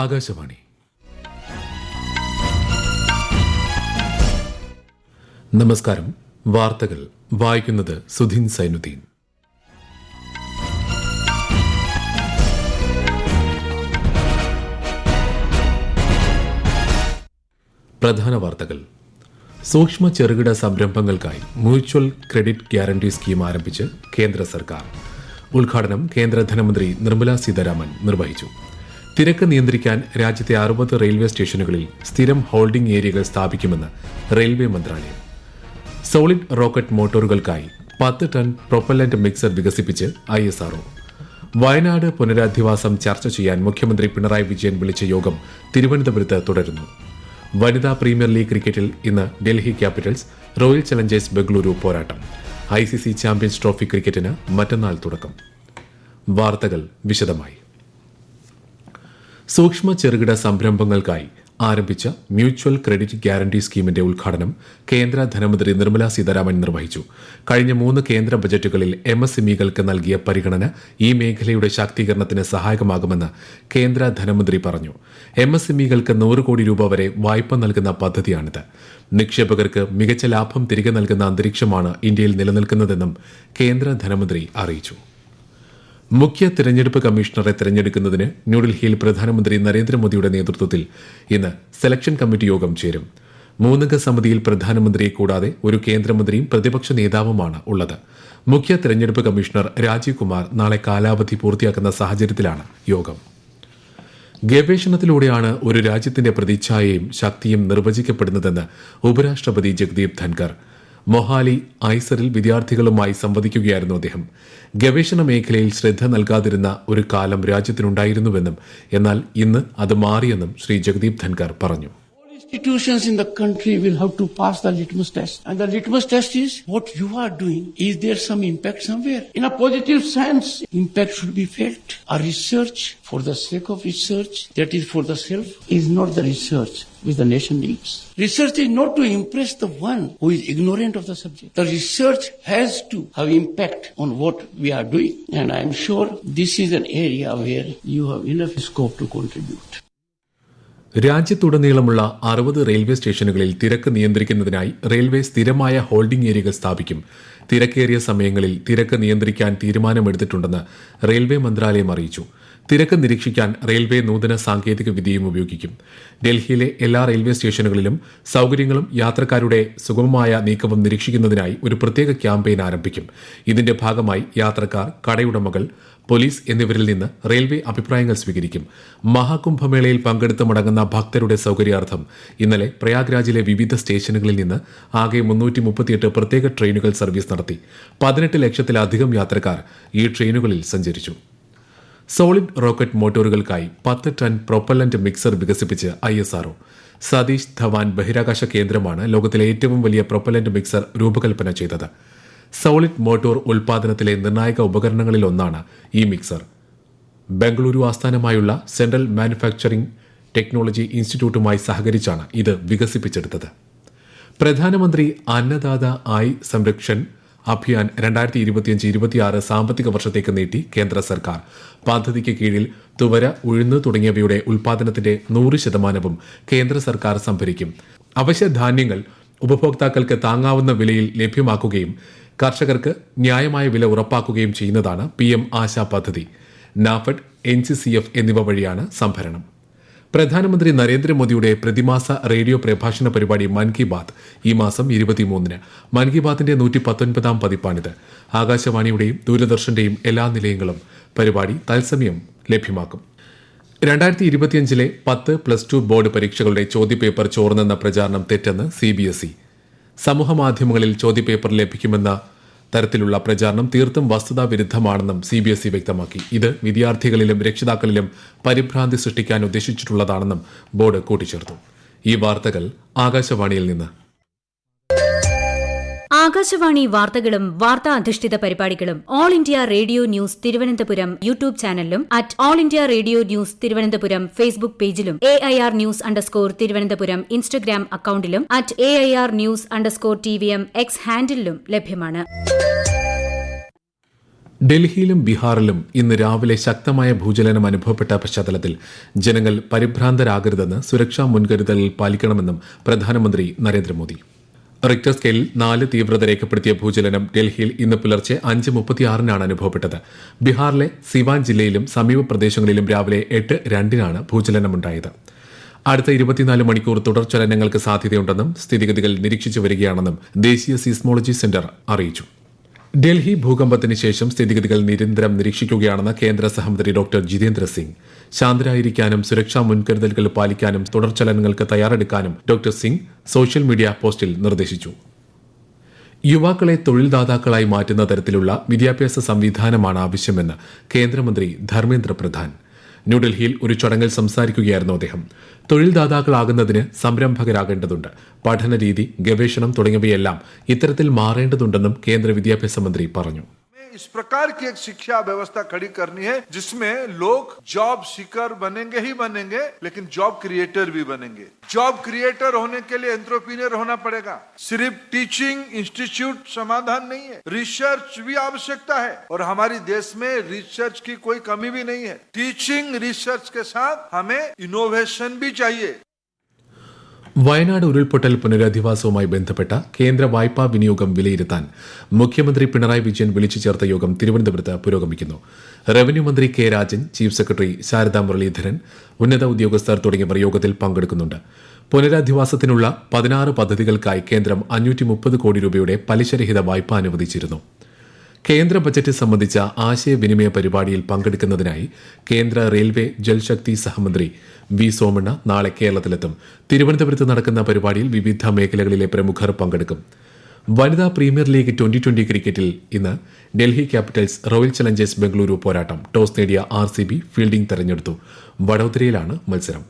ആകാശവാണി. നമസ്കാരം. വാർത്തകൾ വായിക്കുന്നത് സുധീൻ സൈനുദ്ദീൻ. പ്രധാന വാർത്തകൾ. സൂക്ഷ്മ ചെറുകിട സംരംഭങ്ങൾക്കായി മ്യൂച്വൽ ക്രെഡിറ്റ് ഗ്യാരണ്ടി സ്കീം ആരംഭിച്ച് കേന്ദ്ര സർക്കാർ. ഉദ്ഘാടനം കേന്ദ്ര ധനമന്ത്രി നിർമ്മല സീതാരാമൻ നിർവഹിച്ചു. തിരക്ക് നിയന്ത്രിക്കാൻ രാജ്യത്തെ 60 റെയിൽവേ സ്റ്റേഷനുകളിൽ സ്ഥിരം ഹോൾഡിംഗ് ഏരിയകൾ സ്ഥാപിക്കുമെന്ന് റെയിൽവേ മന്ത്രാലയം. സോളിഡ് റോക്കറ്റ് മോട്ടോറുകൾക്കായി 10 ടൺ പ്രൊപ്പല്ലന്റ് മിക്സർ വികസിപ്പിച്ച് ISRO. വയനാട് പുനരധിവാസം ചർച്ച ചെയ്യാൻ മുഖ്യമന്ത്രി പിണറായി വിജയൻ വിളിച്ച യോഗം തിരുവനന്തപുരത്ത് തുടരുന്നു. വനിതാ പ്രീമിയർ ലീഗ് ക്രിക്കറ്റിൽ ഇന്ന് Delhi Capitals royal Challengers Bengaluru പോരാട്ടം. ICC ചാമ്പ്യൻസ് ട്രോഫി ക്രിക്കറ്റിന് മറ്റന്നാൾ തുടക്കം. വാർത്തകൾ വിശദമായി. സൂക്ഷ്മ ചെറുകിട സംരംഭങ്ങൾക്കായി ആരംഭിച്ച മ്യൂച്വൽ ക്രെഡിറ്റ് ഗ്യാരണ്ടി സ്കീമിന്റെ ഉദ്ഘാടനം കേന്ദ്ര ധനമന്ത്രി നിർമ്മല സീതാരാമൻ നിർവഹിച്ചു. കഴിഞ്ഞ 3 കേന്ദ്ര ബജറ്റുകളിൽ MSMEകൾക്ക് നൽകിയ പരിഗണന ഈ മേഖലയുടെ ശാക്തീകരണത്തിന് സഹായകമാകുമെന്ന് കേന്ദ്ര ധനമന്ത്രി പറഞ്ഞു. MSMEകൾക്ക് 100 കോടി രൂപ വരെ വായ്പ നൽകുന്ന പദ്ധതിയാണിത്. നിക്ഷേപകർക്ക് മികച്ച ലാഭം തിരികെ നൽകുന്ന അന്തരീക്ഷമാണ് ഇന്ത്യയിൽ നിലനിൽക്കുന്നതെന്നും കേന്ദ്ര ധനമന്ത്രി അറിയിച്ചു. മുഖ്യ തെരഞ്ഞെടുപ്പ് കമ്മീഷണറെ തെരഞ്ഞെടുക്കുന്നതിന് ന്യൂഡൽഹിയിൽ പ്രധാനമന്ത്രി നരേന്ദ്രമോദിയുടെ നേതൃത്വത്തിൽ ഇന്ന് സെലക്ഷൻ കമ്മിറ്റി യോഗം ചേരും. 3 സമിതിയിൽ പ്രധാനമന്ത്രിയെ കൂടാതെ ഒരു കേന്ദ്രമന്ത്രിയും പ്രതിപക്ഷ നേതാവുമാണ് ഉള്ളത്. മുഖ്യ തെരഞ്ഞെടുപ്പ് കമ്മീഷണർ രാജീവ് കുമാർ നാളെ കാലാവധി പൂർത്തിയാക്കുന്ന സാഹചര്യത്തിലാണ് യോഗം. ഗവേഷണത്തിലൂടെയാണ് ഒരു രാജ്യത്തിന്റെ പ്രതിച്ഛായയും ശക്തിയും നിർവചിക്കപ്പെടുന്നതെന്ന് ഉപരാഷ്ട്രപതി ജഗ്ദീപ് ധൻകർ. മൊഹാലി ഐസറിൽ വിദ്യാർത്ഥികളുമായി സംവദിക്കുകയായിരുന്നു അദ്ദേഹം. ഗവേഷണ മേഖലയിൽ ശ്രദ്ധ നൽകാതിരുന്ന ഒരു കാലം രാജ്യത്തിനുണ്ടായിരുന്നുവെന്നും എന്നാൽ ഇന്ന് അത് മാറിയെന്നും ശ്രീ ജഗ്ദീപ് ധൻകർ പറഞ്ഞു. Institutions in the country will have to pass the litmus test. And the litmus test is what you are doing. Is there some impact somewhere? In a positive sense, impact should be felt. A research for the sake of research, that is for the self, is not the research which the nation needs. Research is not to impress the one who is ignorant of the subject. The research has to have impact on what we are doing. And I am sure this is an area where you have enough scope to contribute. രാജ്യത്തുടനീളമുള്ള 60 railway സ്റ്റേഷനുകളിൽ തിരക്ക് നിയന്ത്രിക്കുന്നതിനായി railway സ്ഥിരമായ holding ഏരിയകൾ സ്ഥാപിക്കും. തിരക്കേറിയ സമയങ്ങളിൽ തിരക്ക് നിയന്ത്രിക്കാൻ തീരുമാനമെടുത്തിട്ടുണ്ടെന്ന് റെയിൽവേ മന്ത്രാലയം അറിയിച്ചു. തിരക്ക് നിരീക്ഷിക്കാൻ റെയിൽവേ നൂതന സാങ്കേതിക വിദ്യയും ഉപയോഗിക്കും. ഡൽഹിയിലെ എല്ലാ റെയിൽവേ സ്റ്റേഷനുകളിലും സൌകര്യങ്ങളും യാത്രക്കാരുടെ സുഗമമായ നീക്കവും നിരീക്ഷിക്കുന്നതിനായി ഒരു പ്രത്യേക ക്യാമ്പയിൻ ആരംഭിക്കും. ഇതിന്റെ ഭാഗമായി യാത്രക്കാർ, കടയുടമകൾ, പോലീസ് എന്നിവരിൽ നിന്ന് റെയിൽവേ അഭിപ്രായങ്ങൾ സ്വീകരിക്കും. മഹാകുംഭമേളയിൽ പങ്കെടുത്ത് മടങ്ങുന്ന ഭക്തരുടെ സൌകര്യാർത്ഥം ഇന്നലെ പ്രയാഗ്രാജിലെ വിവിധ സ്റ്റേഷനുകളിൽ നിന്ന് ആകെ 338 പ്രത്യേക ട്രെയിനുകൾ സർവീസ് നടത്തി. 18 ലക്ഷത്തിലധികം യാത്രക്കാർ ഈ ട്രെയിനുകളിൽ സഞ്ചരിച്ചു. സോളിഡ് റോക്കറ്റ് മോട്ടോറുകൾക്കായി 10 ടൺ പ്രൊപ്പല്ലന്റ് മിക്സർ വികസിപ്പിച്ച് ISRO. സതീഷ് ധവാൻ ബഹിരാകാശ കേന്ദ്രമാണ് ലോകത്തിലെ ഏറ്റവും വലിയ പ്രൊപ്പല്ലന്റ് മിക്സർ രൂപകൽപ്പന ചെയ്തത്. സോളിഡ് മോട്ടോർ ഉൽപാദനത്തിലെ നിർണായക ഉപകരണങ്ങളിലൊന്നാണ് ഈ മിക്സർ. ബംഗളൂരു ആസ്ഥാനമായുള്ള സെൻട്രൽ മാനുഫാക്ചറിംഗ് ടെക്നോളജി ഇൻസ്റ്റിറ്റ്യൂട്ടുമായി സഹകരിച്ചാണ് ഇത് വികസിപ്പിച്ചെടുത്തത്. പ്രധാനമന്ത്രി അന്നദാത ആയ് സംരക്ഷൺ അഭിയാൻ 2025-26 സാമ്പത്തിക വർഷത്തേക്ക് നീട്ടി കേന്ദ്ര സർക്കാർ. പദ്ധതിക്ക് കീഴിൽ തുവര, ഉഴുന്ന് തുടങ്ങിയവയുടെ ഉൽപാദനത്തിന്റെ 100% കേന്ദ്ര സർക്കാർ സംഭരിക്കും. അവശ്യധാന്യങ്ങൾ ഉപഭോക്താക്കൾക്ക് താങ്ങാവുന്ന വിലയിൽ ലഭ്യമാക്കുകയും കർഷകർക്ക് ന്യായമായ വില ഉറപ്പാക്കുകയും ചെയ്യുന്നതാണ് PM ആശാ പദ്ധതി. നാഫെഡ്, NCCF എന്നിവ വഴിയാണ് സംഭരണം. പ്രധാനമന്ത്രി നരേന്ദ്രമോദിയുടെ പ്രതിമാസ റേഡിയോ പ്രഭാഷണ പരിപാടി മൻ കി ബാത്ത് ഈ മാസം 23-ന്. മൻ കി ബാത്തിന്റെ 119-ാം പതിപ്പാണിത്. ആകാശവാണിയുടെയും ദൂരദർശന്റെയും എല്ലാ നിലയങ്ങളും പരിപാടി തത്സമയം ലഭ്യമാക്കും. 2025-ലെ 10+2 ബോർഡ് പരീക്ഷകളുടെ ചോദ്യപേപ്പർ ചോർന്നെന്ന പ്രചാരണം തെറ്റെന്ന് CBSE. സമൂഹമാധ്യമങ്ങളിൽ ചോദ്യപേപ്പർ ലഭിക്കുമെന്ന തരത്തിലുള്ള പ്രചാരണം തീർത്തും വസ്തുതാവിരുദ്ധമാണെന്നും CBSE വ്യക്തമാക്കി. ഇത് വിദ്യാർത്ഥികളിലും രക്ഷിതാക്കളിലും പരിഭ്രാന്തി സൃഷ്ടിക്കാൻ ഉദ്ദേശിച്ചിട്ടുള്ളതാണെന്നും ബോർഡ് കൂട്ടിച്ചേർത്തു. ഈ വാർത്തകൾ ആകാശവാണിയിൽ നിന്ന്. ആകാശവാണി വാർത്തകളും വാർത്താ അധിഷ്ഠിത പരിപാടികളും all India radio news Thiruvananthapuram YouTube ചാനലിലും @all India radio news Thiruvananthapuram Facebook പേജിലും AIR ന്യൂസ് _തിരുവനന്തപുരം ഇൻസ്റ്റഗ്രാം അക്കൌണ്ടിലും @AIR ന്യൂസ് _TVM X ഹാൻഡിലും ലഭ്യമാണ്. ഡൽഹിയിലും ബീഹാറിലും ഇന്ന് രാവിലെ ശക്തമായ ഭൂചലനം അനുഭവപ്പെട്ട പശ്ചാത്തലത്തിൽ ജനങ്ങൾ പരിഭ്രാന്തരാകരുതെന്ന് സുരക്ഷാ മുൻകരുതലുകൾ പാലിക്കണമെന്നും പ്രധാനമന്ത്രി നരേന്ദ്രമോദി. റിക്ടർ സ്കെയിലിൽ 4 തീവ്രത രേഖപ്പെടുത്തിയ ഭൂചലനം ഡൽഹിയിൽ ഇന്ന് പുലർച്ചെ 5:36 അനുഭവപ്പെട്ടത്. ബീഹാറിലെ സിവാൻ ജില്ലയിലും സമീപ പ്രദേശങ്ങളിലും രാവിലെ 8:02 ഭൂചലനമുണ്ടായത്. അടുത്ത 24 മണിക്കൂർ തുടർചലനങ്ങൾക്ക് സാധ്യതയുണ്ടെന്നും സ്ഥിതിഗതികൾ നിരീക്ഷിച്ചു വരികയാണെന്നും ദേശീയ സീസ്മോളജി സെന്റർ അറിയിച്ചു. ഡൽഹി ഭൂകമ്പത്തിന് ശേഷം സ്ഥിതിഗതികൾ നിരന്തരം നിരീക്ഷിക്കുകയാണെന്ന് കേന്ദ്ര സഹമന്ത്രി ഡോക്ടർ ജിതേന്ദ്ര സിംഗ്. ശാന്തരായിരിക്കാനും സുരക്ഷാ മുൻകരുതലുകൾ പാലിക്കാനും തുടർചലനങ്ങൾക്ക് തയ്യാറെടുക്കാനും ഡോക്ടർ സിംഗ് സോഷ്യൽ മീഡിയ പോസ്റ്റിൽ നിർദ്ദേശിച്ചു. യുവാക്കളെ തൊഴിൽദാതാക്കളായി മാറ്റുന്ന തരത്തിലുള്ള വിദ്യാഭ്യാസ സംവിധാനമാണ് ആവശ്യമെന്ന് കേന്ദ്രമന്ത്രി ധർമ്മേന്ദ്ര പ്രധാൻ. ന്യൂഡൽഹിയിൽ ഒരു ചടങ്ങിൽ സംസാരിക്കുകയായിരുന്നു അദ്ദേഹം. തൊഴിൽദാതാക്കളാകുന്നതിന് സംരംഭകരാകേണ്ടതുണ്ട്. പഠനരീതി, ഗവേഷണം തുടങ്ങിയവയെല്ലാം ഇത്തരത്തിൽ മാറേണ്ടതുണ്ടെന്നും കേന്ദ്ര വിദ്യാഭ്യാസ മന്ത്രി പറഞ്ഞു. इस प्रकार की एक शिक्षा व्यवस्था खड़ी करनी है जिसमें लोग जॉब सीकर बनेंगे ही बनेंगे, लेकिन जॉब क्रिएटर भी बनेंगे. जॉब क्रिएटर होने के लिए एंटरप्रेन्योर होना पड़ेगा. सिर्फ टीचिंग इंस्टीट्यूट समाधान नहीं है, रिसर्च भी आवश्यकता है और हमारी देश में रिसर्च की कोई कमी भी नहीं है. टीचिंग रिसर्च के साथ हमें इनोवेशन भी चाहिए. വയനാട് ഉരുൾപൊട്ടൽ പുനരധിവാസവുമായി ബന്ധപ്പെട്ട കേന്ദ്ര വായ്പാ വിനിയോഗം വിലയിരുത്താൻ മുഖ്യമന്ത്രി പിണറായി വിജയൻ വിളിച്ചു ചേർത്ത യോഗം തിരുവനന്തപുരത്ത് പുരോഗമിക്കുന്നു. റവന്യൂ മന്ത്രി K Rajan, chief secretary Sharada Muraleedharan, ഉന്നത ഉദ്യോഗസ്ഥർ തുടങ്ങിയവർ യോഗത്തിൽ പങ്കെടുക്കുന്നുണ്ട്. പുനരധിവാസത്തിനുള്ള 16 പദ്ധതികൾക്കായി കേന്ദ്രം 530 കോടി രൂപയുടെ പലിശരഹിത വായ്പ അനുവദിച്ചിരുന്നു. കേന്ദ്ര ബജറ്റ് സംബന്ധിച്ച ആശയവിനിമയ പരിപാടിയിൽ പങ്കെടുക്കുന്നതിനായി കേന്ദ്ര റെയിൽവേ ജൽശക്തി സഹമന്ത്രി വി സോമണ്ണ നാളെ കേരളത്തിലെത്തും. തിരുവനന്തപുരത്ത് നടക്കുന്ന പരിപാടിയിൽ വിവിധ മേഖലകളിലെ പ്രമുഖർ പങ്കെടുക്കും. വനിതാ പ്രീമിയർ ലീഗ് 2020 ക്രിക്കറ്റിൽ ഇന്ന് Delhi Capitals royal Challengers Bengaluru പോരാട്ടം. ടോസ് നേടിയ RCB ഫീൽഡിംഗ് തെരഞ്ഞെടുത്തു. വഡോദരയിലാണ് മത്സരം.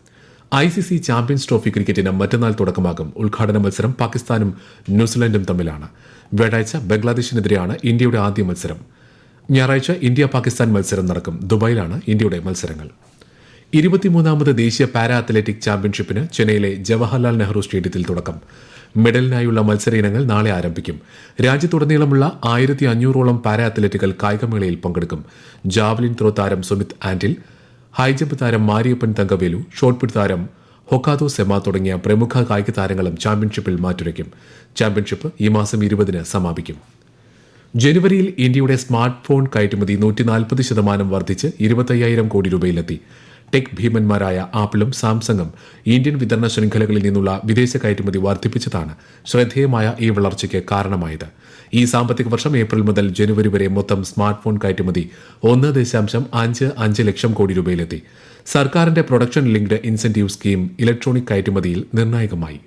ICC ചാമ്പ്യൻസ് ട്രോഫി ക്രിക്കറ്റിന് മറ്റന്നാൾ തുടക്കമാകും. ഉദ്ഘാടന മത്സരം പാകിസ്ഥാനും ന്യൂസിലൻഡും തമ്മിലാണ്. വ്യാഴാഴ്ച ബംഗ്ലാദേശിനെതിരെയാണ് ഇന്ത്യയുടെ ആദ്യ മത്സരം. ഞായറാഴ്ച ഇന്ത്യ പാകിസ്ഥാൻ മത്സരം നടക്കും. ദുബായിലാണ് ഇന്ത്യയുടെ മത്സരങ്ങൾ. 23ാമത് ദേശീയ പാരാ അത്ലറ്റിക് ചാമ്പ്യൻഷിപ്പിന് ചെന്നൈയിലെ ജവഹർലാൽ നെഹ്റു സ്റ്റേഡിയത്തിൽ തുടക്കം. മെഡലിനായുള്ള മത്സര ഇനങ്ങൾ നാളെ ആരംഭിക്കും. രാജ്യത്തുടനീളമുള്ള 1500ഓളം പാരാ അത്ലറ്റുകൾ കായികമേളയിൽ പങ്കെടുക്കും. ജാവലിൻ ത്രോ താരം സുമിത് ആന്റിൽ, ഹൈജമ്പ് താരം മാരിയപ്പൻ തങ്കവേലു, ഷോട്ട്പുട്ട് താരം ഹൊക്കാദോ സെമ തുടങ്ങിയ പ്രമുഖ കായിക താരങ്ങളും ചാമ്പ്യൻഷിപ്പിൽ മാറ്റുരയ്ക്കും. ചാമ്പ്യൻഷിപ്പ് ഈ മാസം 20 സമാപിക്കും. ജനുവരിയിൽ ഇന്ത്യയുടെ സ്മാർട്ട് ഫോൺ കയറ്റുമതി 140% വർദ്ധിച്ച് 25,000 കോടി രൂപയിലെത്തി. ടെക് ഭീമന്മാരായ ആപ്പിളും സാംസങ്ങും ഇന്ത്യൻ വിതരണ ശൃംഖലകളിൽ നിന്നുള്ള വിദേശ കയറ്റുമതി വർദ്ധിപ്പിച്ചതാണ് ശ്രദ്ധേയമായ ഈ വളർച്ചയ്ക്ക് കാരണമായത്. ഈ സാമ്പത്തിക വർഷം ഏപ്രിൽ മുതൽ ജനുവരി വരെ മൊത്തം സ്മാർട്ട് ഫോൺ കയറ്റുമതി 1.55 ലക്ഷം കോടി രൂപയിലെത്തി. സർക്കാരിന്റെ production linked incentive scheme electronic കയറ്റുമതിയിൽ നിർണായകമായി.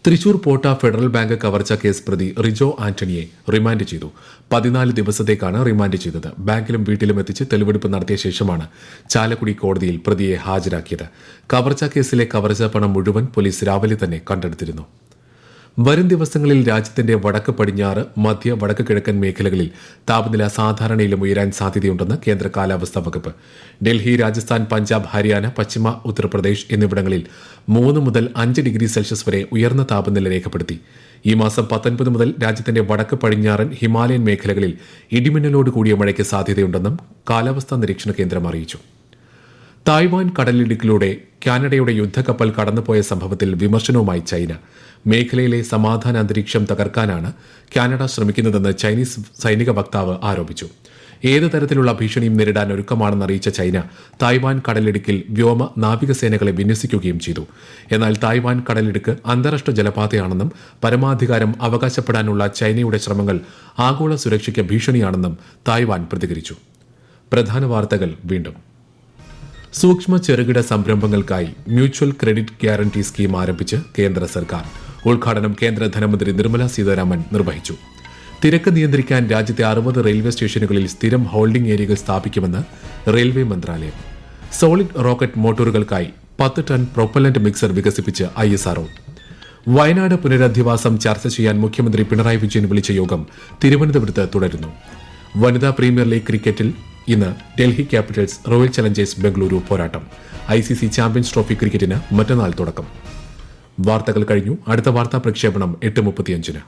തൃശൂർ പോട്ട ഫെഡറൽ ബാങ്ക് കവർച്ച കേസ് പ്രതി റിജോ ആന്റണിയെ റിമാൻഡ് ചെയ്തു. 14 ദിവസത്തേക്കാണ് റിമാൻഡ് ചെയ്തത്. ബാങ്കിലും വീട്ടിലും എത്തിച്ച് തെളിവെടുപ്പ് നടത്തിയ ശേഷമാണ് ചാലക്കുടി കോടതിയിൽ പ്രതിയെ ഹാജരാക്കിയത്. കവർച്ച കേസിലെ കവർച്ച പണം മുഴുവൻ പോലീസ് രാവിലെ തന്നെ കണ്ടെടുത്തിരുന്നു. വരും ദിവസങ്ങളിൽ രാജ്യത്തിന്റെ വടക്ക് പടിഞ്ഞാറ്, മധ്യ വടക്ക് കിഴക്കൻ മേഖലകളിൽ താപനില സാധാരണയിലും ഉയരാൻ സാധ്യതയുണ്ടെന്ന് കേന്ദ്ര കാലാവസ്ഥാ വകുപ്പ്. ഡൽഹി, രാജസ്ഥാൻ, പഞ്ചാബ്, ഹരിയാന, പശ്ചിമ ഉത്തർപ്രദേശ് എന്നിവിടങ്ങളിൽ 3 മുതൽ 5 ഡിഗ്രി സെൽഷ്യസ് വരെ ഉയർന്ന താപനില രേഖപ്പെടുത്തി. ഈ മാസം 19 മുതൽ രാജ്യത്തിന്റെ വടക്ക് പടിഞ്ഞാറൻ ഹിമാലയൻ മേഖലകളിൽ ഇടിമിന്നലോട് കൂടിയ മഴയ്ക്ക് സാധ്യതയുണ്ടെന്നും കാലാവസ്ഥാ നിരീക്ഷണ കേന്ദ്രം അറിയിച്ചു. തായ്വാൻ കടലിടുക്കിലൂടെ കാനഡയുടെ യുദ്ധക്കപ്പൽ കടന്നുപോയ സംഭവത്തിൽ വിമർശനവുമായി ചൈന. മേഖലയിലെ സമാധാന അന്തരീക്ഷം തകർക്കാനാണ് കാനഡ ശ്രമിക്കുന്നതെന്ന് ചൈനീസ് സൈനിക വക്താവ് ആരോപിച്ചു. ഏത് തരത്തിലുള്ള ഭീഷണിയും നേരിടാൻ ഒരുക്കമാണെന്ന് അറിയിച്ച ചൈന തായ്വാൻ കടലിടുക്കിൽ വ്യോമ നാവികസേനകളെ വിന്യസിക്കുകയും ചെയ്തു. എന്നാൽ തായ്വാൻ കടലിടുക്ക് അന്താരാഷ്ട്ര ജലപാതയാണെന്നും പരമാധികാരം അവകാശപ്പെടാനുള്ള ചൈനയുടെ ശ്രമങ്ങൾ ആഗോള സുരക്ഷയ്ക്ക് ഭീഷണിയാണെന്നും തായ്വാൻ പ്രതികരിച്ചു. പ്രധാന വാർത്തകൾ വീണ്ടും. സൂക്ഷ്മ ചെറുകിട സംരംഭങ്ങൾക്കായി മ്യൂച്വൽ ക്രെഡിറ്റ് ഗ്യാരണ്ടി സ്കീം ആരംഭിച്ച് കേന്ദ്ര സർക്കാർ. ഉദ്ഘാടനം കേന്ദ്ര ധനമന്ത്രി നിർമ്മല സീതാരാമൻ നിർവഹിച്ചു. തിരക്ക് നിയന്ത്രിക്കാൻ രാജ്യത്തെ 60 റെയിൽവേ സ്റ്റേഷനുകളിൽ സ്ഥിരം ഹോൾഡിംഗ് ഏരിയകൾ സ്ഥാപിക്കുമെന്ന് റെയിൽവേ മന്ത്രാലയം. സോളിഡ് റോക്കറ്റ് മോട്ടോറുകൾക്കായി 10 ടൺ പ്രൊപ്പല്ലന്റ് മിക്സർ വികസിപ്പിച്ച് ISRO. വയനാട് പുനരധിവാസം ചർച്ച ചെയ്യാൻ മുഖ്യമന്ത്രി പിണറായി വിജയൻ വിളിച്ച യോഗം തിരുവനന്തപുരത്ത് തുടരുന്നു. വനിതാ പ്രീമിയർ ലീഗ് ക്രിക്കറ്റിൽ ഇന്ന് Delhi Capitals royal Challengers Bengaluru പോരാട്ടം. ICC ചാമ്പ്യൻസ് ട്രോഫി ക്രിക്കറ്റിന് മറ്റന്നാൾ തുടക്കം. വാർത്തകൾ കഴിഞ്ഞു. അടുത്ത വാർത്താ പ്രക്ഷേപണം 8:35.